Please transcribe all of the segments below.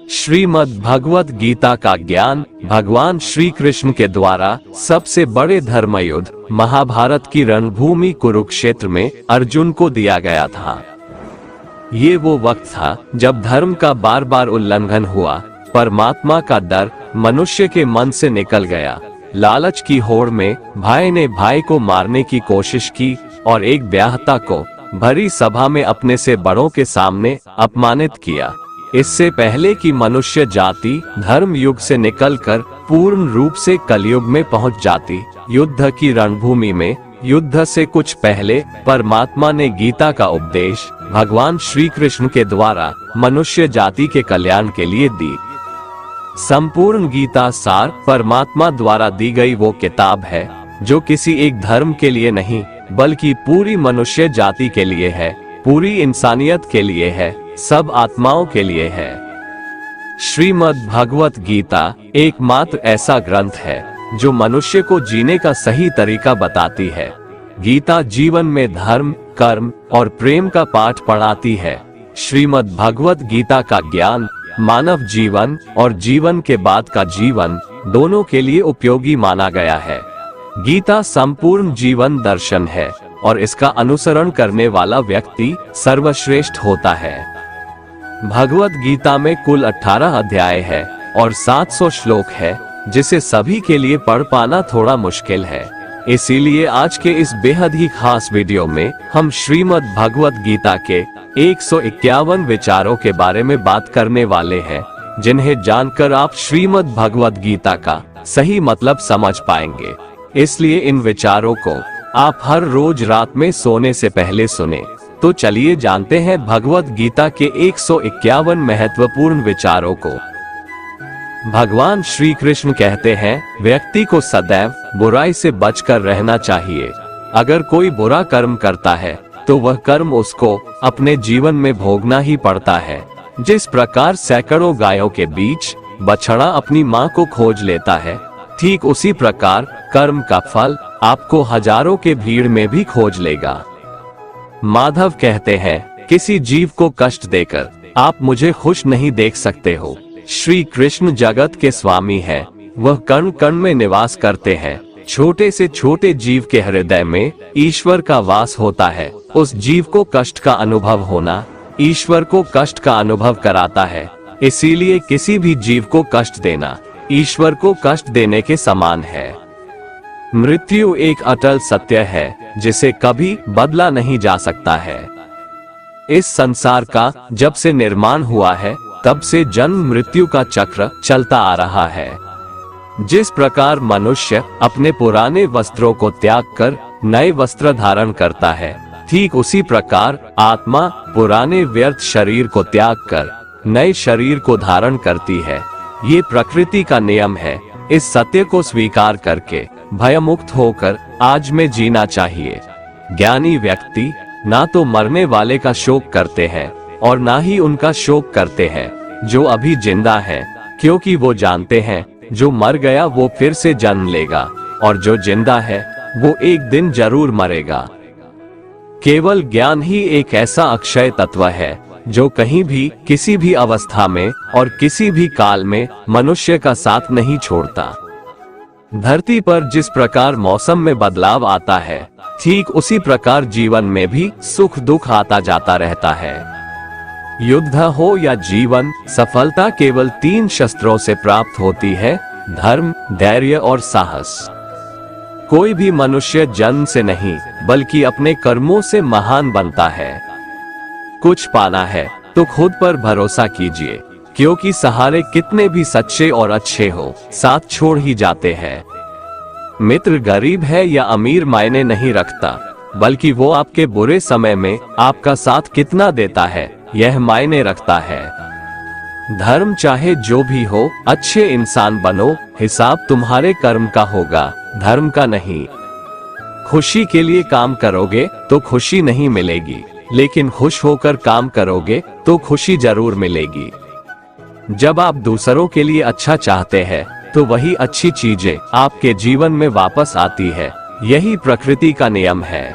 श्रीमद् भगवत गीता का ज्ञान भगवान श्री कृष्ण के द्वारा सबसे बड़े धर्म युद्ध महाभारत की रणभूमि कुरुक्षेत्र में अर्जुन को दिया गया था। ये वो वक्त था जब धर्म का बार बार उल्लंघन हुआ, परमात्मा का डर मनुष्य के मन से निकल गया। लालच की होड़ में भाई ने भाई को मारने की कोशिश की और एक ब्याहता को भरी सभा में अपने से बड़ों के सामने अपमानित किया। इससे पहले कि मनुष्य जाति धर्म युग से निकलकर पूर्ण रूप से कलयुग में पहुंच जाती, युद्ध की रणभूमि में युद्ध से कुछ पहले परमात्मा ने गीता का उपदेश भगवान श्री कृष्ण के द्वारा मनुष्य जाति के कल्याण के लिए दी। संपूर्ण गीता सार परमात्मा द्वारा दी गई वो किताब है जो किसी एक धर्म के लिए नहीं बल्कि पूरी मनुष्य जाति के लिए है, पूरी इंसानियत के लिए है, सब आत्माओं के लिए है। श्रीमद् भगवत गीता एकमात्र ऐसा ग्रंथ है जो मनुष्य को जीने का सही तरीका बताती है। गीता जीवन में धर्म, कर्म और प्रेम का पाठ पढ़ाती है। श्रीमद् भगवत गीता का ज्ञान मानव जीवन और जीवन के बाद का जीवन दोनों के लिए उपयोगी माना गया है। गीता संपूर्ण जीवन दर्शन है और इसका अनुसरण करने वाला व्यक्ति सर्वश्रेष्ठ होता है। भगवत गीता में कुल 18 अध्याय है और 700 श्लोक है, जिसे सभी के लिए पढ़ पाना थोड़ा मुश्किल है। इसीलिए आज के इस बेहद ही खास वीडियो में हम श्रीमद् भगवत गीता के 151 विचारों के बारे में बात करने वाले हैं, जिन्हें जानकर आप श्रीमद् भगवत गीता का सही मतलब समझ पाएंगे। इसलिए इन विचारों को आप हर रोज रात में सोने से पहले सुने। तो चलिए जानते हैं भगवत गीता के 151 महत्वपूर्ण विचारों को। भगवान श्री कृष्ण कहते हैं, व्यक्ति को सदैव बुराई से बचकर रहना चाहिए। अगर कोई बुरा कर्म करता है तो वह कर्म उसको अपने जीवन में भोगना ही पड़ता है। जिस प्रकार सैकड़ों गायों के बीच बछड़ा अपनी माँ को खोज लेता है, ठीक उसी प्रकार कर्म का फल आपको हजारों के भीड़ में भी खोज लेगा। माधव कहते हैं, किसी जीव को कष्ट देकर आप मुझे खुश नहीं देख सकते हो। श्री कृष्ण जगत के स्वामी हैं, वह कण कण में निवास करते हैं। छोटे से छोटे जीव के हृदय में ईश्वर का वास होता है। उस जीव को कष्ट का अनुभव होना ईश्वर को कष्ट का अनुभव कराता है। इसीलिए किसी भी जीव को कष्ट देना ईश्वर को कष्ट देने के समान है। मृत्यु एक अटल सत्य है जिसे कभी बदला नहीं जा सकता है। इस संसार का जब से निर्माण हुआ है तब से जन्म मृत्यु का चक्र चलता आ रहा है। जिस प्रकार मनुष्य अपने पुराने वस्त्रों को त्याग कर नए वस्त्र धारण करता है, ठीक उसी प्रकार आत्मा पुराने व्यर्थ शरीर को त्याग कर नए शरीर को धारण करती है। ये प्रकृति का नियम है। इस सत्य को स्वीकार करके भयमुक्त होकर आज में जीना चाहिए। ज्ञानी व्यक्ति ना तो मरने वाले का शोक करते हैं और ना ही उनका शोक करते हैं जो अभी जिंदा है, क्योंकि वो जानते हैं जो मर गया वो फिर से जन्म लेगा और जो जिंदा है वो एक दिन जरूर मरेगा। केवल ज्ञान ही एक ऐसा अक्षय तत्व है जो कहीं भी किसी भी अवस्था में और किसी भी काल में मनुष्य का साथ नहीं छोड़ता। धरती पर जिस प्रकार मौसम में बदलाव आता है, ठीक उसी प्रकार जीवन में भी सुख दुख आता जाता रहता है। युद्ध हो या जीवन, सफलता केवल 3 शस्त्रों से प्राप्त होती है, धर्म, धैर्य और साहस। कोई भी मनुष्य जन्म से नहीं बल्कि अपने कर्मों से महान बनता है। कुछ पाना है तो खुद पर भरोसा कीजिए, क्योंकि सहारे कितने भी सच्चे और अच्छे हो, साथ छोड़ ही जाते हैं। मित्र गरीब है या अमीर मायने नहीं रखता, बल्कि वो आपके बुरे समय में आपका साथ कितना देता है यह मायने रखता है। धर्म चाहे जो भी हो, अच्छे इंसान बनो, हिसाब तुम्हारे कर्म का होगा, धर्म का नहीं। खुशी के लिए काम करोगे तो खुशी नहीं मिलेगी, लेकिन खुश होकर काम करोगे तो खुशी जरूर मिलेगी। जब आप दूसरों के लिए अच्छा चाहते हैं तो वही अच्छी चीजें आपके जीवन में वापस आती है। यही प्रकृति का नियम है।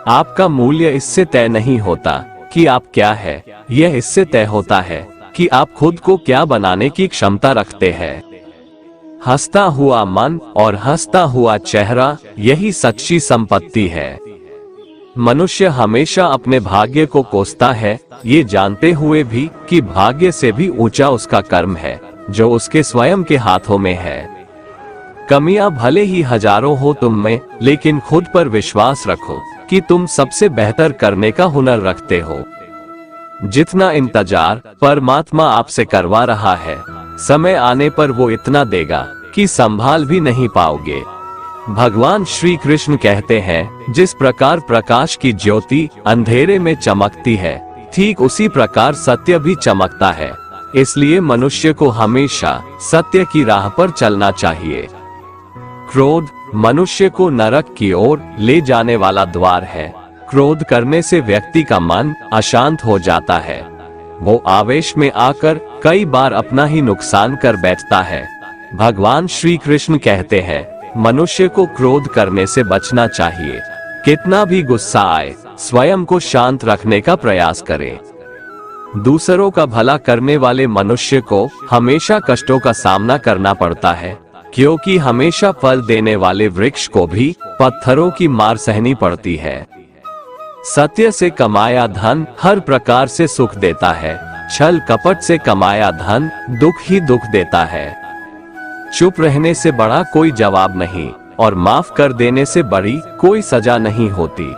आपका मूल्य इससे तय नहीं होता कि आप क्या है, यह इससे तय होता है कि आप खुद को क्या बनाने की क्षमता रखते हैं। हंसता हुआ मन और हंसता हुआ चेहरा, यही सच्ची संपत्ति है। मनुष्य हमेशा अपने भाग्य को कोसता है, ये जानते हुए भी कि भाग्य से भी ऊंचा उसका कर्म है, जो उसके स्वयं के हाथों में है। कमियां भले ही हजारों हो तुम में, लेकिन खुद पर विश्वास रखो कि तुम सबसे बेहतर करने का हुनर रखते हो। जितना इंतजार परमात्मा आपसे करवा रहा है, समय आने पर वो इतना देगा कि संभाल भी नहीं पाओगे। भगवान श्री कृष्ण कहते हैं, जिस प्रकार प्रकाश की ज्योति अंधेरे में चमकती है, ठीक उसी प्रकार सत्य भी चमकता है। इसलिए मनुष्य को हमेशा सत्य की राह पर चलना चाहिए। क्रोध मनुष्य को नरक की ओर ले जाने वाला द्वार है। क्रोध करने से व्यक्ति का मन अशांत हो जाता है। वो आवेश में आकर कई बार अपना ही नुकसान कर बैठता है। भगवान श्री कृष्ण कहते हैं, मनुष्य को क्रोध करने से बचना चाहिए। कितना भी गुस्सा आए, स्वयं को शांत रखने का प्रयास करें। दूसरों का भला करने वाले मनुष्य को हमेशा कष्टों का सामना करना पड़ता है, क्योंकि हमेशा फल देने वाले वृक्ष को भी पत्थरों की मार सहनी पड़ती है। सत्य से कमाया धन हर प्रकार से सुख देता है, छल कपट से कमाया धन दुख ही दुख देता है। चुप रहने से बड़ा कोई जवाब नहीं, और माफ कर देने से बड़ी कोई सजा नहीं होती।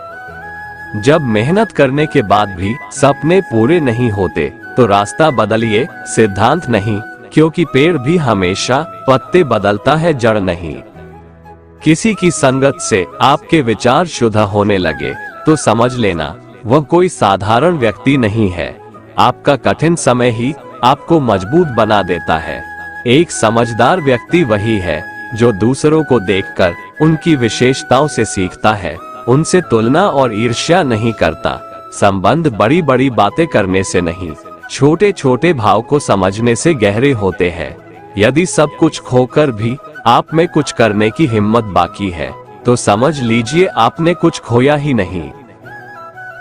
जब मेहनत करने के बाद भी सपने पूरे नहीं होते, तो रास्ता बदलिए, सिद्धांत नहीं, क्योंकि पेड़ भी हमेशा पत्ते बदलता है, जड़ नहीं। किसी की संगत से आपके विचार शुद्ध होने लगे तो समझ लेना वह कोई साधारण व्यक्ति नहीं है। आपका कठिन समय ही आपको मजबूत बना देता है। एक समझदार व्यक्ति वही है जो दूसरों को देखकर उनकी विशेषताओं से सीखता है, उनसे तुलना और ईर्ष्या नहीं करता। संबंध बड़ी बड़ी बातें करने से नहीं, छोटे छोटे भाव को समझने से गहरे होते हैं। यदि सब कुछ खोकर भी आप में कुछ करने की हिम्मत बाकी है, तो समझ लीजिए आपने कुछ खोया ही नहीं।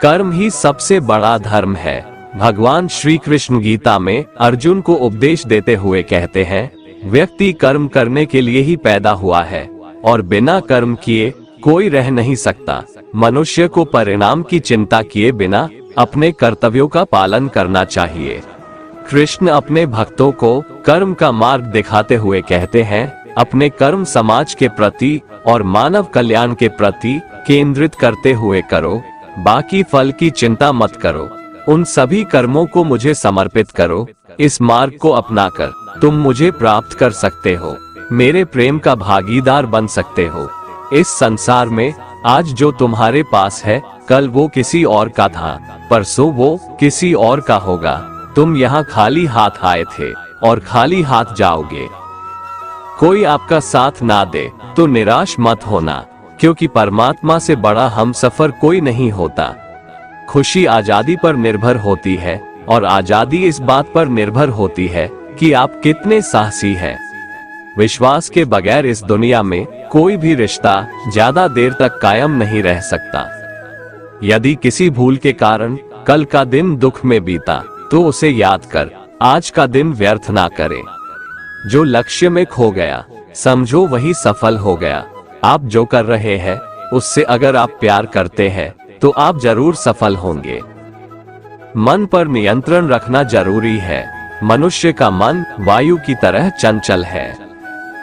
कर्म ही सबसे बड़ा धर्म है। भगवान श्री कृष्ण गीता में अर्जुन को उपदेश देते हुए कहते हैं, व्यक्ति कर्म करने के लिए ही पैदा हुआ है और बिना कर्म किए कोई रह नहीं सकता। मनुष्य को परिणाम की चिंता किए बिना अपने कर्तव्यों का पालन करना चाहिए। कृष्ण अपने भक्तों को कर्म का मार्ग दिखाते हुए कहते हैं, अपने कर्म समाज के प्रति और मानव कल्याण के प्रति केंद्रित करते हुए करो, बाकी फल की चिंता मत करो। उन सभी कर्मों को मुझे समर्पित करो। इस मार्ग को अपनाकर तुम मुझे प्राप्त कर सकते हो, मेरे प्रेम का भागीदार बन सकते हो। इस संसार में आज जो तुम्हारे पास है, कल वो किसी और का था, परसों वो किसी और का होगा। तुम यहाँ खाली हाथ आए थे और खाली हाथ जाओगे। कोई आपका साथ ना दे तो निराश मत होना, क्योंकि परमात्मा से बड़ा हमसफर कोई नहीं होता। खुशी आजादी पर निर्भर होती है, और आजादी इस बात पर निर्भर होती है कि आप कितने साहसी हैं। विश्वास के बगैर इस दुनिया में कोई भी रिश्ता ज्यादा देर तक कायम नहीं रह सकता। यदि किसी भूल के कारण कल का दिन दुख में बीता, तो उसे याद कर आज का दिन व्यर्थ ना करे। जो लक्ष्य में खो गया, समझो वही सफल हो गया। आप जो कर रहे हैं, उससे अगर आप प्यार करते हैं, तो आप जरूर सफल होंगे। मन पर नियंत्रण रखना जरूरी है। मनुष्य का मन वायु की तरह चंचल है।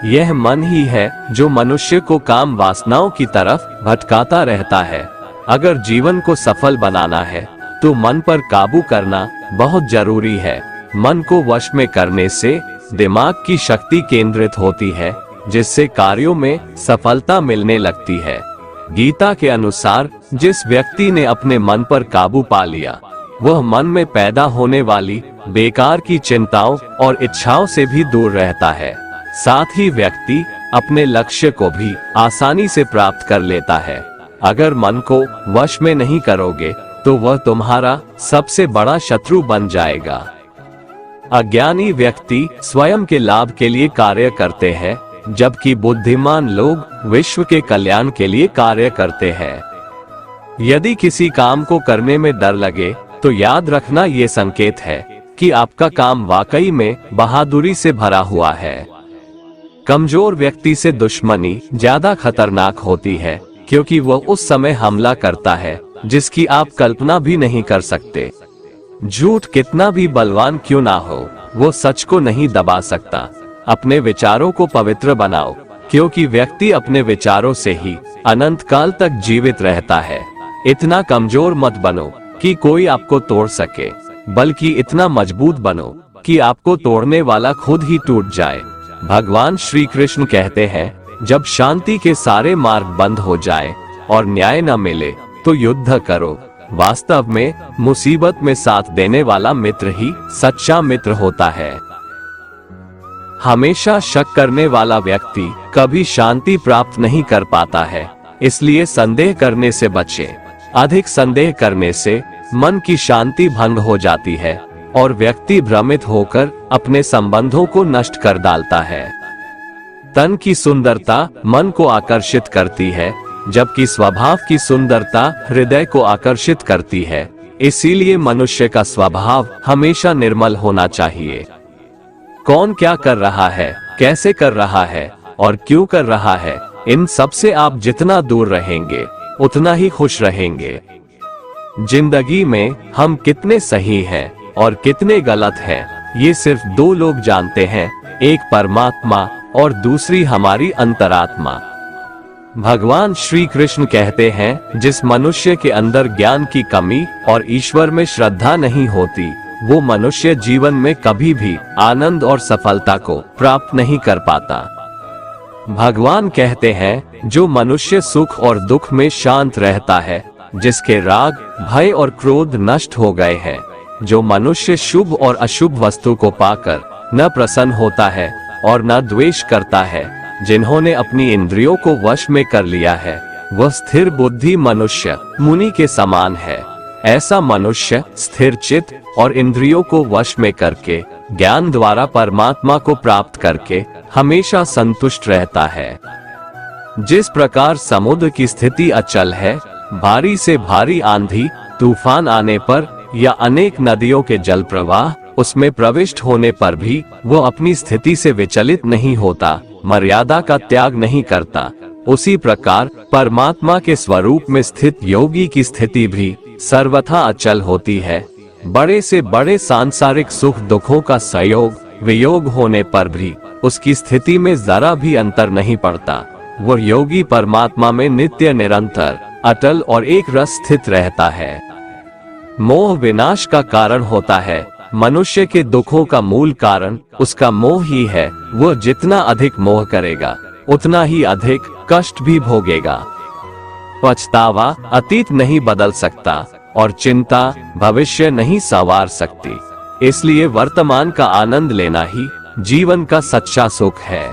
यह मन ही है जो मनुष्य को काम वासनाओं की तरफ भटकाता रहता है। अगर जीवन को सफल बनाना है, तो मन पर काबू करना बहुत जरूरी है। मन को वश में करने से दिमाग की शक्ति केंद्रित होती है, जिससे कार्यों में सफलता मिलने लगती है। गीता के अनुसार जिस व्यक्ति ने अपने मन पर काबू पा लिया, वह मन में पैदा होने वाली बेकार की चिंताओं और इच्छाओं से भी दूर रहता है। साथ ही व्यक्ति अपने लक्ष्य को भी आसानी से प्राप्त कर लेता है। अगर मन को वश में नहीं करोगे, तो वह तुम्हारा सबसे बड़ा शत्रु बन जाएगा। अज्ञानी व्यक्ति स्वयं के लाभ के लिए कार्य करते हैं, जबकि बुद्धिमान लोग विश्व के कल्याण के लिए कार्य करते हैं। यदि किसी काम को करने में डर लगे, तो याद रखना ये संकेत है कि आपका काम वाकई में बहादुरी से भरा हुआ है। कमजोर व्यक्ति से दुश्मनी ज्यादा खतरनाक होती है, क्योंकि वह उस समय हमला करता है जिसकी आप कल्पना भी नहीं कर सकते। झूठ कितना भी बलवान क्यों ना हो, वो सच को नहीं दबा सकता। अपने विचारों को पवित्र बनाओ, क्योंकि व्यक्ति अपने विचारों से ही अनंत काल तक जीवित रहता है। इतना कमजोर मत बनो कि कोई आपको तोड़ सके, बल्कि इतना मजबूत बनो कि आपको तोड़ने वाला खुद ही टूट जाए। भगवान श्री कृष्ण कहते हैं, जब शांति के सारे मार्ग बंद हो जाए और न्याय न मिले तो युद्ध करो। वास्तव में मुसीबत में साथ देने वाला मित्र ही सच्चा मित्र होता है। हमेशा शक करने वाला व्यक्ति कभी शांति प्राप्त नहीं कर पाता है, इसलिए संदेह करने से बचें। अधिक संदेह करने से मन की शांति भंग हो जाती है और व्यक्ति भ्रमित होकर अपने संबंधों को नष्ट कर डालता है। तन की सुंदरता मन को आकर्षित करती है, जबकि स्वभाव की सुंदरता हृदय को आकर्षित करती है। इसीलिए मनुष्य का स्वभाव हमेशा निर्मल होना चाहिए। कौन क्या कर रहा है, कैसे कर रहा है और क्यों कर रहा है, इन सब से आप जितना दूर रहेंगे उतना ही खुश रहेंगे। जिंदगी में हम कितने सही हैं और कितने गलत हैं, ये सिर्फ दो लोग जानते हैं, एक परमात्मा और दूसरी हमारी अंतरात्मा। भगवान श्री कृष्ण कहते हैं, जिस मनुष्य के अंदर ज्ञान की कमी और ईश्वर में श्रद्धा नहीं होती, वो मनुष्य जीवन में कभी भी आनंद और सफलता को प्राप्त नहीं कर पाता। भगवान कहते हैं, जो मनुष्य सुख और दुख में शांत रहता है, जिसके राग, भय और क्रोध नष्ट हो गए हैं, जो मनुष्य शुभ और अशुभ वस्तु को पाकर न प्रसन्न होता है और न द्वेष करता है, जिन्होंने अपनी इंद्रियों को वश में कर लिया है, वह स्थिर बुद्धि मनुष्य मुनि के समान है। ऐसा मनुष्य स्थिर चित्त और इंद्रियों को वश में करके ज्ञान द्वारा परमात्मा को प्राप्त करके हमेशा संतुष्ट रहता है। जिस प्रकार समुद्र की स्थिति अचल है, भारी से भारी आंधी तूफान आने पर या अनेक नदियों के जल प्रवाह उसमें प्रविष्ट होने पर भी वो अपनी स्थिति से विचलित नहीं होता, मर्यादा का त्याग नहीं करता, उसी प्रकार परमात्मा के स्वरूप में स्थित योगी की स्थिति भी सर्वथा अचल होती है। बड़े से बड़े सांसारिक सुख दुखों का संयोग वियोग होने पर भी उसकी स्थिति में जरा भी अंतर नहीं पड़ता। वह योगी परमात्मा में नित्य निरंतर अटल और एक रस स्थित रहता है। मोह विनाश का कारण होता है। मनुष्य के दुखों का मूल कारण उसका मोह ही है। वह जितना अधिक मोह करेगा उतना ही अधिक कष्ट भी भोगेगा। पछतावा अतीत नहीं बदल सकता और चिंता भविष्य नहीं संवार सकती। इसलिए वर्तमान का आनंद लेना ही जीवन का सच्चा सुख है।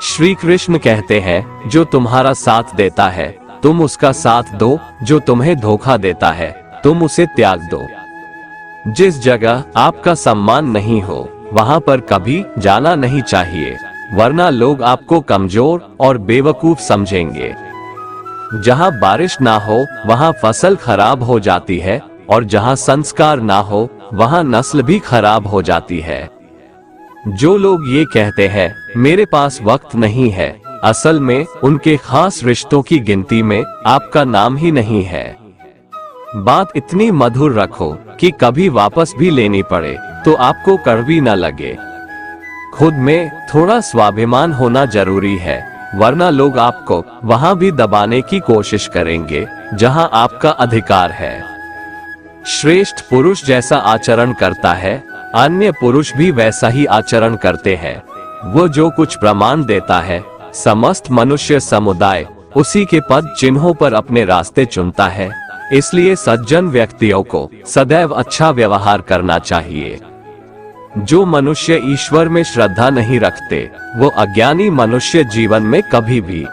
श्री कृष्ण कहते हैं, जो तुम्हारा साथ देता है तुम उसका साथ दो, जो तुम्हें धोखा देता है तुम उसे त्याग दो। जिस जगह आपका सम्मान नहीं हो वहां पर कभी जाना नहीं चाहिए, वरना लोग आपको कमजोर और बेवकूफ समझेंगे। जहां बारिश ना हो वहां फसल खराब हो जाती है और जहां संस्कार ना हो वहां नस्ल भी खराब हो जाती है। जो लोग ये कहते हैं मेरे पास वक्त नहीं है, असल में उनके खास रिश्तों की गिनती में आपका नाम ही नहीं है। बात इतनी मधुर रखो कि कभी वापस भी लेनी पड़े तो आपको कड़वी न लगे। खुद में थोड़ा स्वाभिमान होना जरूरी है, वरना लोग आपको वहां भी दबाने की कोशिश करेंगे जहां आपका अधिकार है। श्रेष्ठ पुरुष जैसा आचरण करता है, अन्य पुरुष भी वैसा ही आचरण करते हैं। वो जो कुछ प्रमाण देता है, समस्त मनुष्य समुदाय उसी के पद चिन्हों पर अपने रास्ते चुनता है। इसलिए सज्जन व्यक्तियों को सदैव अच्छा व्यवहार करना चाहिए। जो मनुष्य ईश्वर में श्रद्धा नहीं रखते, वो अज्ञानी मनुष्य जीवन में कभी भी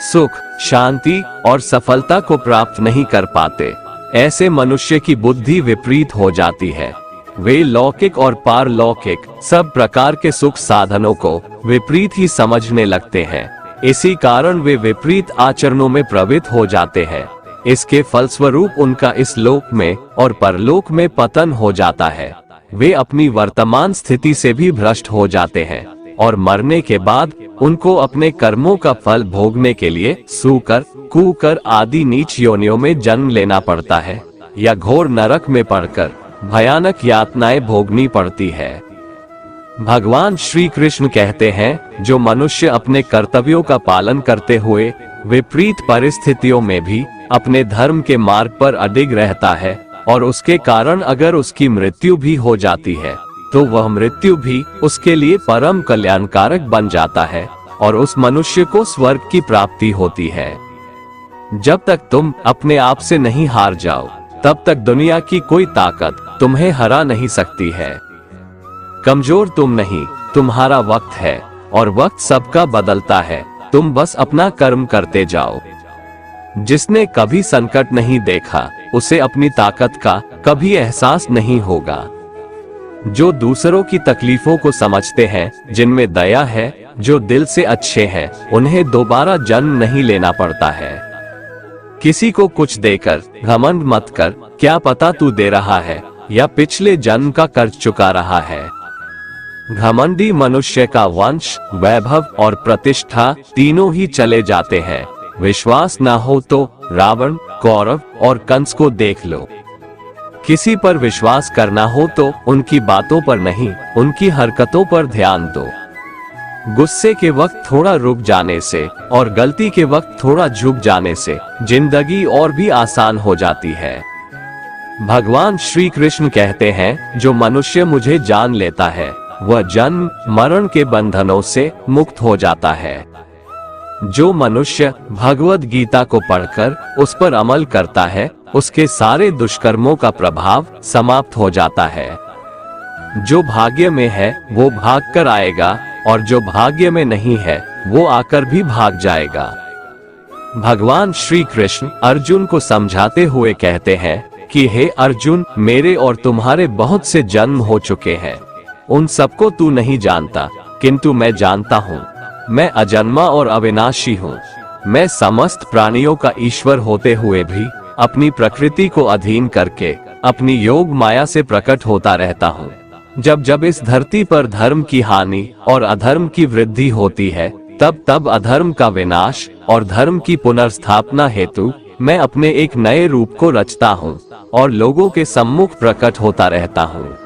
सुख, शांति और सफलता को प्राप्त नहीं कर पाते। ऐसे मनुष्य की बुद्धि विपरीत हो जाती है। वे लौकिक और पारलौकिक सब प्रकार के सुख साधनों को विपरीत ही समझने लगते हैं। इसी कारण वे विपरीत आचरणों में प्रवृत्त हो जाते हैं। इसके फलस्वरूप उनका इस लोक में और परलोक में पतन हो जाता है। वे अपनी वर्तमान स्थिति से भी भ्रष्ट हो जाते हैं और मरने के बाद उनको अपने कर्मों का फल भोगने के लिए सूकर, कुकर आदि नीच योनियों में जन्म लेना पड़ता है या घोर नरक में पड़कर भयानक यातनाएं भोगनी पड़ती है। भगवान श्री कृष्ण कहते हैं, जो मनुष्य अपने कर्तव्यों का पालन करते हुए विपरीत परिस्थितियों में भी अपने धर्म के मार्ग पर अडिग रहता है और उसके कारण अगर उसकी मृत्यु भी हो जाती है तो वह मृत्यु भी उसके लिए परम कल्याणकारक बन जाता है और उस मनुष्य को स्वर्ग की प्राप्ति होती है। जब तक तुम अपने आप से नहीं हार जाओ तब तक दुनिया की कोई ताकत तुम्हें हरा नहीं सकती है। कमजोर तुम नहीं, तुम्हारा वक्त है और वक्त सबका बदलता है। तुम बस अपना कर्म करते जाओ। जिसने कभी संकट नहीं देखा उसे अपनी ताकत का कभी एहसास नहीं होगा। जो दूसरों की तकलीफों को समझते हैं, जिनमें दया है, जो दिल से अच्छे हैं, उन्हें दोबारा जन्म नहीं लेना पड़ता है। किसी को कुछ देकर घमंड मत कर, क्या पता तू दे रहा है या पिछले जन्म का कर्ज चुका रहा है। घमंडी मनुष्य का वंश, वैभव और प्रतिष्ठा तीनों ही चले जाते हैं। विश्वास ना हो तो रावण, कौरव और कंस को देख लो। किसी पर विश्वास करना हो तो उनकी बातों पर नहीं, उनकी हरकतों पर ध्यान दो। गुस्से के वक्त थोड़ा रुक जाने से और गलती के वक्त थोड़ा झुक जाने से जिंदगी और भी आसान हो जाती है। भगवान श्री कृष्ण कहते हैं, जो मनुष्य मुझे जान लेता है वह जन्म मरण के बंधनों से मुक्त हो जाता है। जो मनुष्य भगवद गीता को पढ़कर उस पर अमल करता है उसके सारे दुष्कर्मों का प्रभाव समाप्त हो जाता है। जो भाग्य में है वो भाग कर आएगा और जो भाग्य में नहीं है वो आकर भी भाग जाएगा। भगवान श्री कृष्ण अर्जुन को समझाते हुए कहते हैं कि हे अर्जुन, मेरे और तुम्हारे बहुत से जन्म हो चुके हैं। उन सबको तू नहीं जानता, किंतु मैं जानता हूँ। मैं अजन्मा और अविनाशी हूँ। मैं समस्त प्राणियों का ईश्वर होते हुए भी अपनी प्रकृति को अधीन करके अपनी योग माया से प्रकट होता रहता हूँ। जब जब इस धरती पर धर्म की हानि और अधर्म की वृद्धि होती है तब तब अधर्म का विनाश और धर्म की पुनर्स्थापना हेतु मैं अपने एक नए रूप को रचता हूँ और लोगों के सम्मुख प्रकट होता रहता हूँ।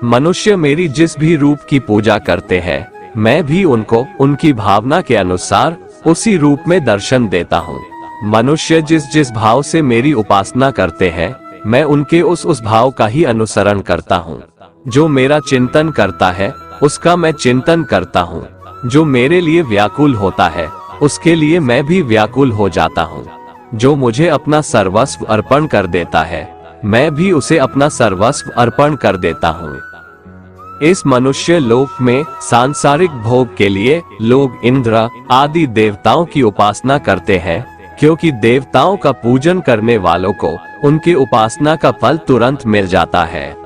मनुष्य मेरी जिस भी रूप की पूजा करते हैं मैं भी उनको उनकी भावना के अनुसार उसी रूप में दर्शन देता हूँ। मनुष्य जिस जिस भाव से मेरी उपासना करते हैं मैं उनके उस भाव का ही अनुसरण करता हूँ। जो मेरा चिंतन करता है उसका मैं चिंतन करता हूँ। जो मेरे लिए व्याकुल होता है उसके लिए मैं भी व्याकुल हो जाता हूँ। जो मुझे अपना सर्वस्व अर्पण कर देता है मैं भी उसे अपना सर्वस्व अर्पण कर देता हूँ। इस मनुष्य लोक में सांसारिक भोग के लिए लोग इंद्र आदि देवताओं की उपासना करते हैं, क्योंकि देवताओं का पूजन करने वालों को उनकी उपासना का फल तुरंत मिल जाता है।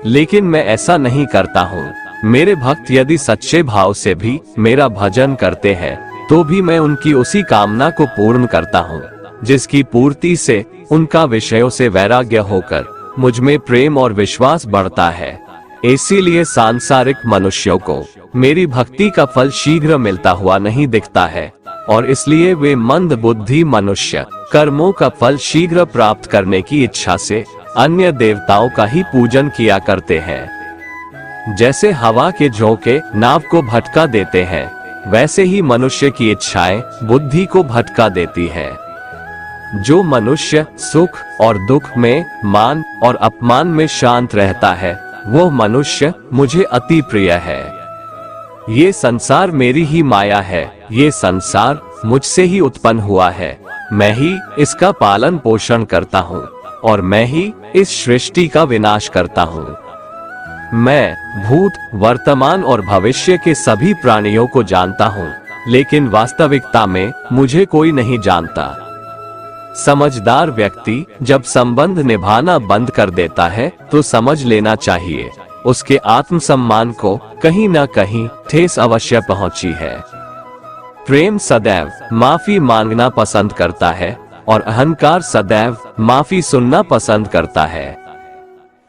लेकिन मैं ऐसा नहीं करता हूँ। मेरे भक्त यदि सच्चे भाव से भी मेरा भजन करते हैं तो भी मैं उनकी उसी कामना को पूर्ण करता हूँ, जिसकी पूर्ति से उनका विषयों से वैराग्य होकर मुझ में प्रेम और विश्वास बढ़ता है। इसीलिए सांसारिक मनुष्यों को मेरी भक्ति का फल शीघ्र मिलता हुआ नहीं दिखता है और इसलिए वे मंद बुद्धि मनुष्य कर्मों का फल शीघ्र प्राप्त करने की इच्छा से अन्य देवताओं का ही पूजन किया करते हैं। जैसे हवा के झोंके नाव को भटका देते हैं, वैसे ही मनुष्य की इच्छाएं बुद्धि को भटका देती है। जो मनुष्य सुख और दुख में, मान और अपमान में शांत रहता है वो मनुष्य मुझे अति प्रिय है। ये संसार मेरी ही माया है। ये संसार मुझसे ही उत्पन्न हुआ है। मैं ही इसका पालन पोषण करता हूँ और मैं ही इस सृष्टि का विनाश करता हूँ। मैं भूत, वर्तमान और भविष्य के सभी प्राणियों को जानता हूँ, लेकिन वास्तविकता में मुझे कोई नहीं जानता। समझदार व्यक्ति जब संबंध निभाना बंद कर देता है तो समझ लेना चाहिए उसके आत्मसम्मान को कहीं न कहीं ठेस अवश्य पहुंची है। प्रेम सदैव माफी मांगना पसंद करता है और अहंकार सदैव माफी सुनना पसंद करता है।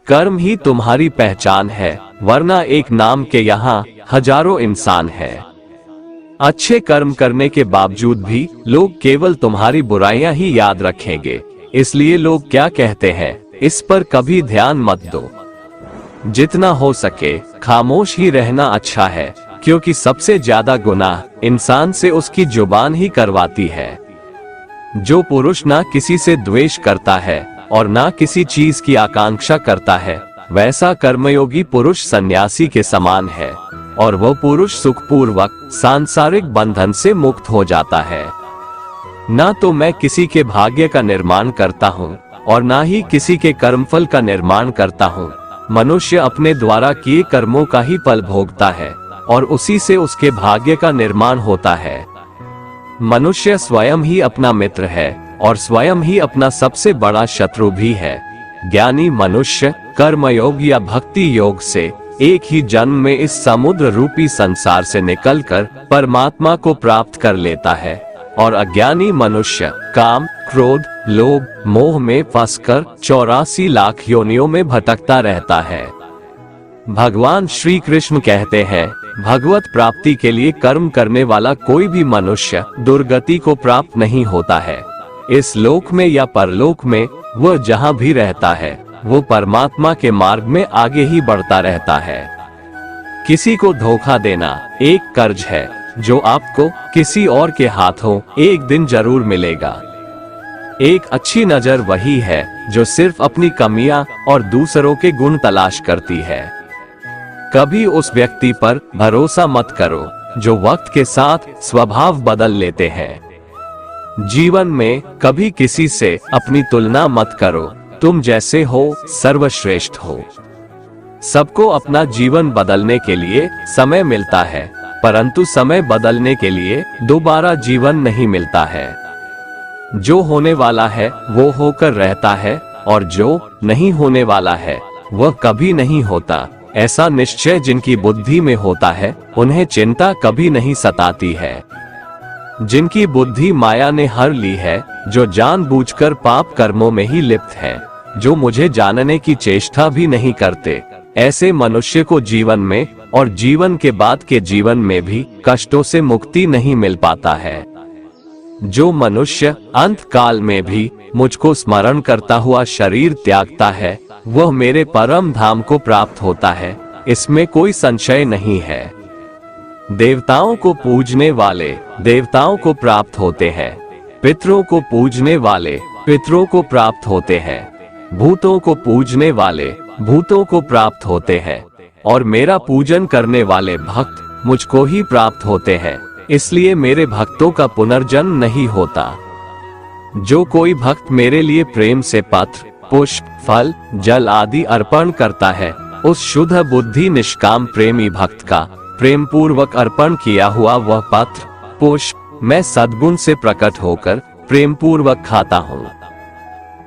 कर्म ही तुम्हारी पहचान है, वरना एक नाम के यहाँ हजारों इंसान है। अच्छे कर्म करने के बावजूद भी लोग केवल तुम्हारी बुराइयां ही याद रखेंगे, इसलिए लोग क्या कहते हैं इस पर कभी ध्यान मत दो। जितना हो सके खामोश ही रहना अच्छा है, क्योंकि सबसे ज्यादा गुनाह इंसान से उसकी जुबान ही करवाती है। जो पुरुष ना किसी से द्वेष करता है और ना किसी चीज की आकांक्षा करता है, वैसा कर्मयोगी पुरुष सन्यासी के समान है, और वह पुरुष सुखपूर्वक सांसारिक बंधन से मुक्त हो जाता है। ना तो मैं किसी के भाग्य का निर्माण करता हूँ और ना ही किसी के कर्मफल का निर्माण करता हूँ। मनुष्य अपने द्वारा किए कर्मों का ही फल भोगता है और उसी से उसके भाग्य का निर्माण होता है। मनुष्य स्वयं ही अपना मित्र है और स्वयं ही अपना सबसे बड़ा शत्रु भी है। ज्ञानी मनुष्य कर्मयोग या भक्ति योग से एक ही जन्म में इस समुद्र रूपी संसार से निकलकर परमात्मा को प्राप्त कर लेता है, और अज्ञानी मनुष्य काम, क्रोध, लोभ, मोह में फंसकर 84 लाख योनियों में भटकता रहता है। भगवान श्री कृष्ण कहते हैं, भगवत प्राप्ति के लिए कर्म करने वाला कोई भी मनुष्य दुर्गति को प्राप्त नहीं होता है। इस लोक में या परलोक में वह जहाँ भी रहता है, वो परमात्मा के मार्ग में आगे ही बढ़ता रहता है। किसी को धोखा देना एक कर्ज है, जो आपको किसी और के हाथों एक दिन जरूर मिलेगा। एक अच्छी नजर वही है जो सिर्फ अपनी कमियां और दूसरों के गुण तलाश करती है। कभी उस व्यक्ति पर भरोसा मत करो जो वक्त के साथ स्वभाव बदल लेते हैं। जीवन में कभी किसी से अपनी तुलना मत करो, तुम जैसे हो सर्वश्रेष्ठ हो। सबको अपना जीवन बदलने के लिए समय मिलता है, परंतु समय बदलने के लिए दोबारा जीवन नहीं मिलता है। जो होने वाला है वो होकर रहता है, और जो नहीं होने वाला है वह कभी नहीं होता। ऐसा निश्चय जिनकी बुद्धि में होता है, उन्हें चिंता कभी नहीं सताती है। जिनकी बुद्धि माया ने हर ली है, जो जानबूझकर पाप कर्मों में ही लिप्त है, जो मुझे जानने की चेष्टा भी नहीं करते, ऐसे मनुष्य को जीवन में और जीवन के बाद के जीवन में भी कष्टों से मुक्ति नहीं मिल पाता है। जो मनुष्य अंत काल में भी मुझको स्मरण करता हुआ शरीर त्यागता है, वह मेरे परम धाम को प्राप्त होता है, इसमें कोई संशय नहीं है। देवताओं को पूजने वाले देवताओं को प्राप्त होते हैं, पितरों को पूजने वाले पितरों को प्राप्त होते हैं, भूतों को पूजने वाले भूतों को प्राप्त होते हैं, और मेरा पूजन करने वाले भक्त मुझको ही प्राप्त होते हैं। इसलिए मेरे भक्तों का पुनर्जन्म नहीं होता। जो कोई भक्त मेरे लिए प्रेम से पत्र, पुष्प, फल, जल आदि अर्पण करता है, उस शुद्ध बुद्धि निष्काम प्रेमी भक्त का प्रेम पूर्वक अर्पण किया हुआ वह पत्र, पुष्प मैं सद्गुण से प्रकट होकर प्रेम पूर्वक खाता हूँ।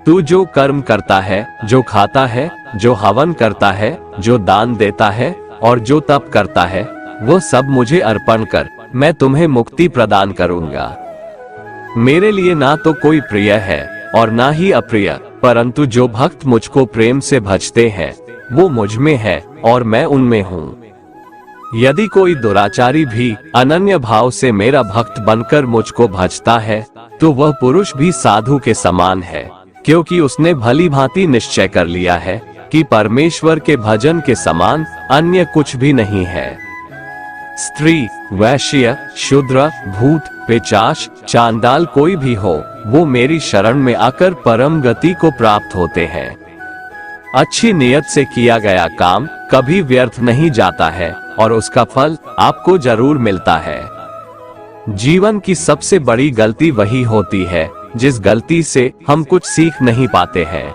तू जो कर्म करता है, जो खाता है, जो हवन करता है, जो दान देता है और जो तप करता है, वो सब मुझे अर्पण कर, मैं तुम्हें मुक्ति प्रदान करूंगा। मेरे लिए ना तो कोई प्रिय है और ना ही अप्रिय, परंतु जो भक्त मुझको प्रेम से भजते हैं, वो मुझ में है और मैं उनमें हूँ। यदि कोई दुराचारी भी अनन्य भाव से मेरा भक्त बनकर मुझको भजता है, तो वह पुरुष भी साधु के समान है, क्योंकि उसने भली भांति निश्चय कर लिया है कि परमेश्वर के भजन के समान अन्य कुछ भी नहीं है। स्त्री, वैश्य, शूद्र, भूत, पिशाच, चांडाल कोई भी हो, वो मेरी शरण में आकर परम गति को प्राप्त होते हैं। अच्छी नियत से किया गया काम कभी व्यर्थ नहीं जाता है और उसका फल आपको जरूर मिलता है। जीवन की सबसे बड़ी गलती वही होती है जिस गलती से हम कुछ सीख नहीं पाते हैं।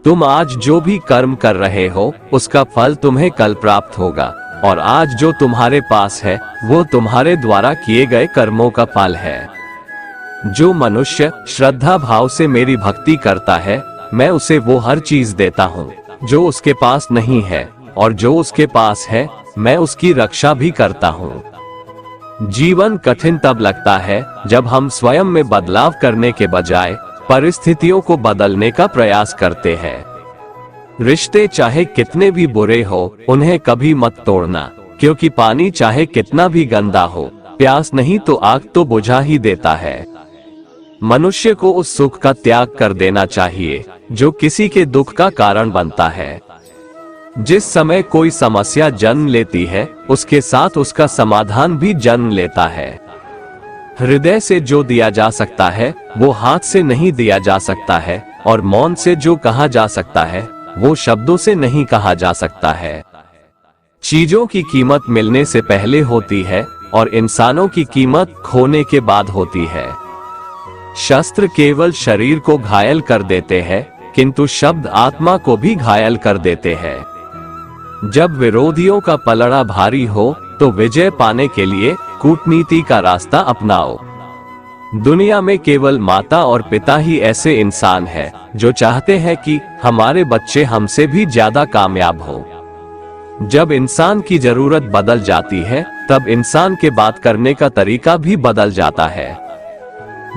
तुम आज जो भी कर्म कर रहे हो, उसका फल तुम्हें कल प्राप्त होगा, और आज जो तुम्हारे पास है वो तुम्हारे द्वारा किए गए कर्मों का फल है। जो मनुष्य श्रद्धा भाव से मेरी भक्ति करता है, मैं उसे वो हर चीज देता हूँ जो उसके पास नहीं है, और जो उसके पास है मैं उसकी रक्षा भी करता हूँ। जीवन कठिन तब लगता है जब हम स्वयं में बदलाव करने के बजाय परिस्थितियों को बदलने का प्रयास करते हैं। रिश्ते चाहे कितने भी बुरे हो, उन्हें कभी मत तोड़ना, क्योंकि पानी चाहे कितना भी गंदा हो, प्यास नहीं तो आग तो बुझा ही देता है। मनुष्य को उस सुख का त्याग कर देना चाहिए जो किसी के दुख का कारण बनता है। जिस समय कोई समस्या जन्म लेती है, उसके साथ उसका समाधान भी जन्म लेता है। हृदय से जो दिया जा सकता है वो हाथ से नहीं दिया जा सकता है, और मौन से जो कहा जा सकता है वो शब्दों से नहीं कहा जा सकता है। चीजों की कीमत मिलने से पहले होती है और इंसानों की कीमत खोने के बाद होती है। शस्त्र केवल शरीर को घायल कर देते हैं, किंतु शब्द आत्मा को भी घायल कर देते हैं। जब विरोधियों का पलड़ा भारी हो तो विजय पाने के लिए कूटनीति का रास्ता अपनाओ। दुनिया में केवल माता और पिता ही ऐसे इंसान हैं जो चाहते हैं कि हमारे बच्चे हमसे भी ज्यादा कामयाब हो। जब इंसान की जरूरत बदल जाती है तब इंसान के बात करने का तरीका भी बदल जाता है।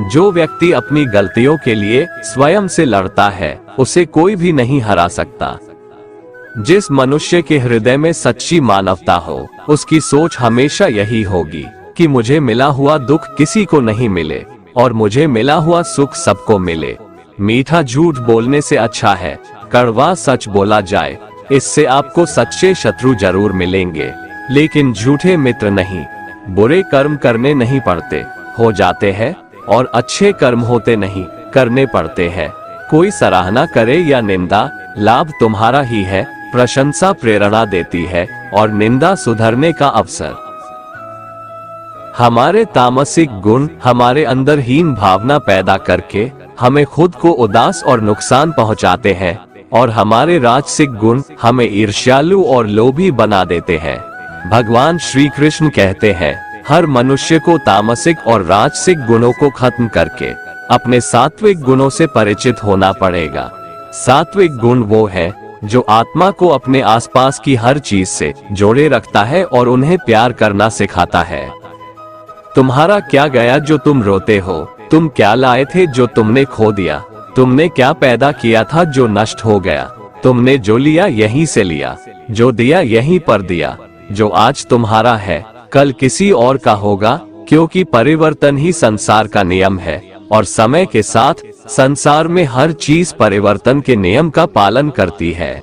जो व्यक्ति अपनी गलतियों के लिए स्वयं से लड़ता है उसे कोई भी नहीं हरा सकता। जिस मनुष्य के हृदय में सच्ची मानवता हो, उसकी सोच हमेशा यही होगी कि मुझे मिला हुआ दुख किसी को नहीं मिले और मुझे मिला हुआ सुख सबको मिले। मीठा झूठ बोलने से अच्छा है कड़वा सच बोला जाए। इससे आपको सच्चे शत्रु जरूर मिलेंगे, लेकिन झूठे मित्र नहीं। बुरे कर्म करने नहीं पड़ते, हो जाते हैं, और अच्छे कर्म होते नहीं, करने पड़ते हैं। कोई सराहना करे या निंदा, लाभ तुम्हारा ही है। प्रशंसा प्रेरणा देती है और निंदा सुधरने का अवसर। हमारे तामसिक गुण हमारे अंदर हीन भावना पैदा करके हमें खुद को उदास और नुकसान पहुंचाते हैं, और हमारे राजसिक गुण हमें ईर्ष्यालु और लोभी बना देते हैं। भगवान श्री कृष्ण कहते हैं, हर मनुष्य को तामसिक और राजसिक गुणों को खत्म करके अपने सात्विक गुणों से परिचित होना पड़ेगा। सात्विक गुण वो है जो आत्मा को अपने आसपास की हर चीज से जोड़े रखता है और उन्हें प्यार करना सिखाता है। तुम्हारा क्या गया जो तुम रोते हो? तुम क्या लाए थे जो तुमने खो दिया? तुमने क्या पैदा किया था जो नष्ट हो गया? तुमने जो लिया यहीं से लिया, जो दिया यहीं पर दिया। जो आज तुम्हारा है कल किसी और का होगा, क्योंकि परिवर्तन ही संसार का नियम है, और समय के साथ संसार में हर चीज परिवर्तन के नियम का पालन करती है।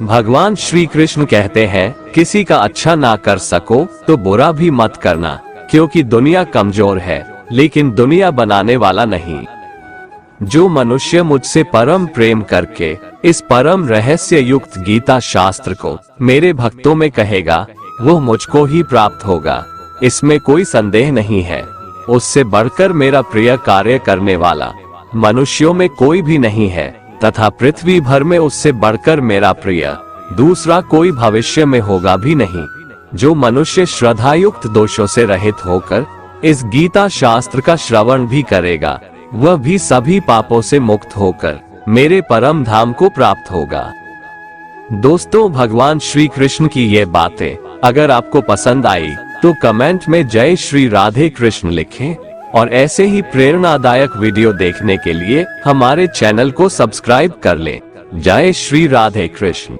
भगवान श्री कृष्ण कहते हैं, किसी का अच्छा ना कर सको तो बुरा भी मत करना, क्योंकि दुनिया कमजोर है लेकिन दुनिया बनाने वाला नहीं। जो मनुष्य मुझसे परम प्रेम करके इस परम रहस्य युक्त गीता शास्त्र को मेरे भक्तों में कहेगा, वो मुझको ही प्राप्त होगा, इसमें कोई संदेह नहीं है। उससे बढ़कर मेरा प्रिय कार्य करने वाला मनुष्यों में कोई भी नहीं है, तथा पृथ्वी भर में उससे बढ़कर मेरा प्रिय दूसरा कोई भविष्य में होगा भी नहीं। जो मनुष्य श्रद्धायुक्त दोषों से रहित होकर इस गीता शास्त्र का श्रवण भी करेगा, वह भी सभी पापों से मुक्त होकर मेरे परम धाम को प्राप्त होगा। दोस्तों, भगवान श्री कृष्ण की ये बातें अगर आपको पसंद आई तो कमेंट में जय श्री राधे कृष्ण लिखें, और ऐसे ही प्रेरणादायक वीडियो देखने के लिए हमारे चैनल को सब्सक्राइब कर लें। जय श्री राधे कृष्ण।